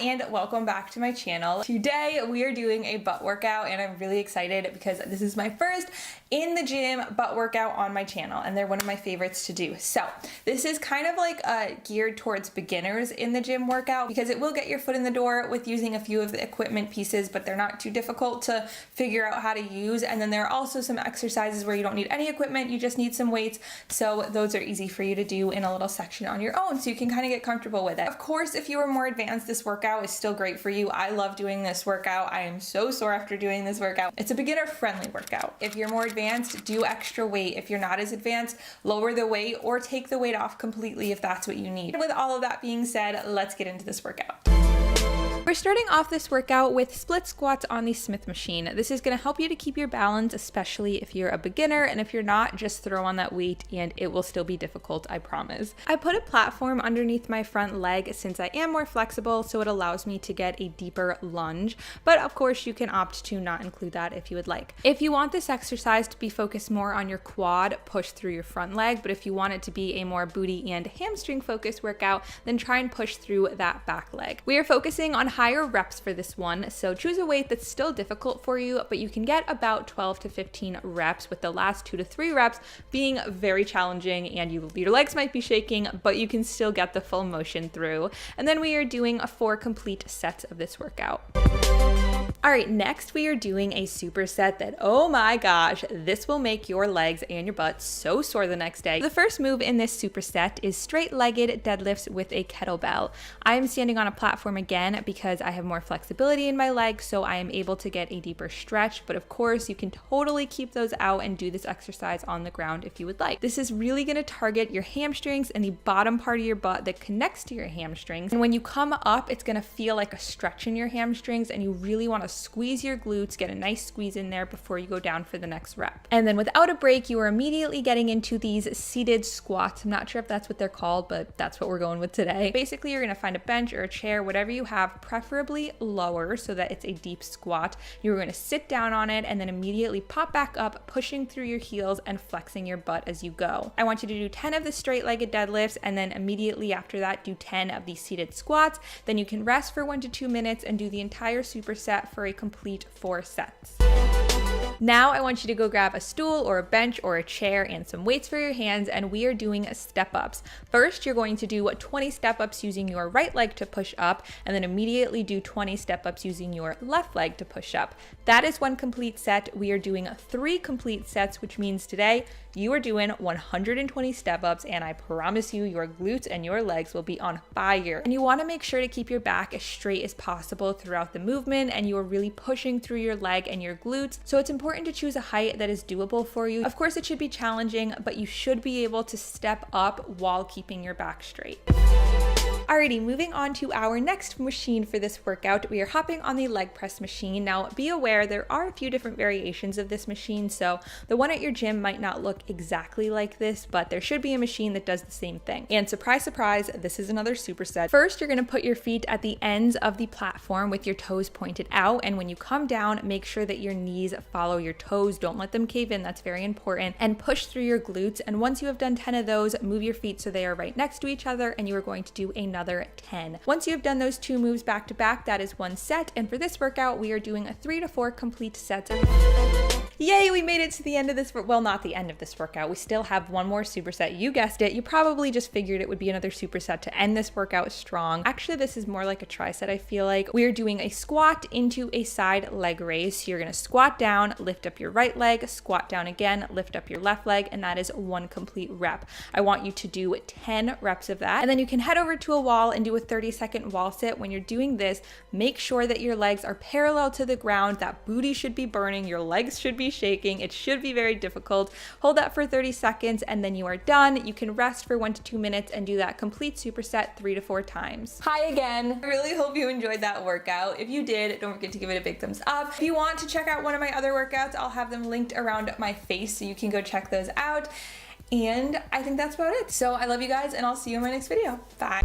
and welcome back to my channel. Today we are doing a butt workout and I'm really excited because this is my first in the gym butt workout on my channel and they're one of my favorites to do. So this is kind of like geared towards beginners in the gym workout because it will get your foot in the door with using a few of the equipment pieces, but they're not too difficult to figure out how to use. And then there are also some exercises where you don't need any equipment, you just need some weights. So those are easy for you to do in a little section on your own so you can kind of get comfortable with it. Of course, if you are more advanced, this workout is still great for you. I love doing this workout. I am so sore after doing this workout. It's a beginner friendly workout. If you're more advanced, do extra weight. If you're not as advanced, lower the weight or take the weight off completely if that's what you need. With all of that being said, let's get into this workout. We're starting off this workout with split squats on the Smith machine. This is going to help you to keep your balance, especially if you're a beginner, and if you're not, just throw on that weight and it will still be difficult, I promise. I put a platform underneath my front leg since I am more flexible, so it allows me to get a deeper lunge, but of course you can opt to not include that if you would like. If you want this exercise to be focused more on your quad, push through your front leg, but if you want it to be a more booty and hamstring focused workout, then try and push through that back leg. We are focusing on higher reps for this one, so choose a weight that's still difficult for you, but you can get about 12 to 15 reps, with the last 2 to 3 reps being very challenging and your legs might be shaking, but you can still get the full motion through. And then we are doing 4 complete sets of this workout. All right, next we are doing a superset that, oh my gosh, this will make your legs and your butt so sore the next day. The first move in this superset is straight-legged deadlifts with a kettlebell. I am standing on a platform again because I have more flexibility in my legs, so I am able to get a deeper stretch, but of course you can totally keep those out and do this exercise on the ground if you would like. This is really going to target your hamstrings and the bottom part of your butt that connects to your hamstrings. And when you come up, it's going to feel like a stretch in your hamstrings and you really want to squeeze your glutes, get a nice squeeze in there before you go down for the next rep. And then without a break, you are immediately getting into these seated squats. I'm not sure if that's what they're called, but that's what we're going with today. Basically, you're going to find a bench or a chair, whatever you have, preferably lower so that it's a deep squat. You're going to sit down on it and then immediately pop back up, pushing through your heels and flexing your butt as you go. I want you to do 10 of the straight-legged deadlifts and then immediately after that, do 10 of these seated squats. Then you can rest for 1 to 2 minutes and do the entire superset for a complete 4 sets. Now I want you to go grab a stool or a bench or a chair and some weights for your hands, and we are doing step-ups. First, you're going to do 20 step-ups using your right leg to push up, and then immediately do 20 step-ups using your left leg to push up. That is 1 complete set. We are doing 3 complete sets, which means today you are doing 120 step-ups, and I promise you your glutes and your legs will be on fire. And you want to make sure to keep your back as straight as possible throughout the movement, and you are really pushing through your leg and your glutes. So it's important to choose a height that is doable for you. Of course, it should be challenging, but you should be able to step up while keeping your back straight. Alrighty, moving on to our next machine for this workout, we are hopping on the leg press machine. Now, be aware there are a few different variations of this machine, so the one at your gym might not look exactly like this, but there should be a machine that does the same thing. And surprise, surprise, this is another superset. First, you're going to put your feet at the ends of the platform with your toes pointed out, and when you come down, make sure that your knees follow your toes. Don't let them cave in, that's very important, and push through your glutes. And once you have done 10 of those, move your feet so they are right next to each other, and you are going to do another 10. Once you have done those 2 moves back to back, that is 1 set. And for this workout, we are doing 3 to 4 complete sets. Yay, we made it to the end of this, well, not the end of this workout. We still have 1 more superset. You guessed it. You probably just figured it would be another superset to end this workout strong. Actually, this is more like a triset, I feel like. We are doing a squat into a side leg raise. So you're going to squat down, lift up your right leg, squat down again, lift up your left leg, and that is 1 complete rep. I want you to do 10 reps of that. And then you can head over to a wall and do a 30-second wall sit. When you're doing this, make sure that your legs are parallel to the ground. That booty should be burning. Your legs should be shaking. It should be very difficult. Hold that for 30 seconds and then you are done. You can rest for 1 to 2 minutes and do that complete superset 3 to 4 times. Hi again. I really hope you enjoyed that workout. If you did, don't forget to give it a big thumbs up. If you want to check out one of my other workouts, I'll have them linked around my face so you can go check those out. And I think that's about it. So I love you guys and I'll see you in my next video. Bye.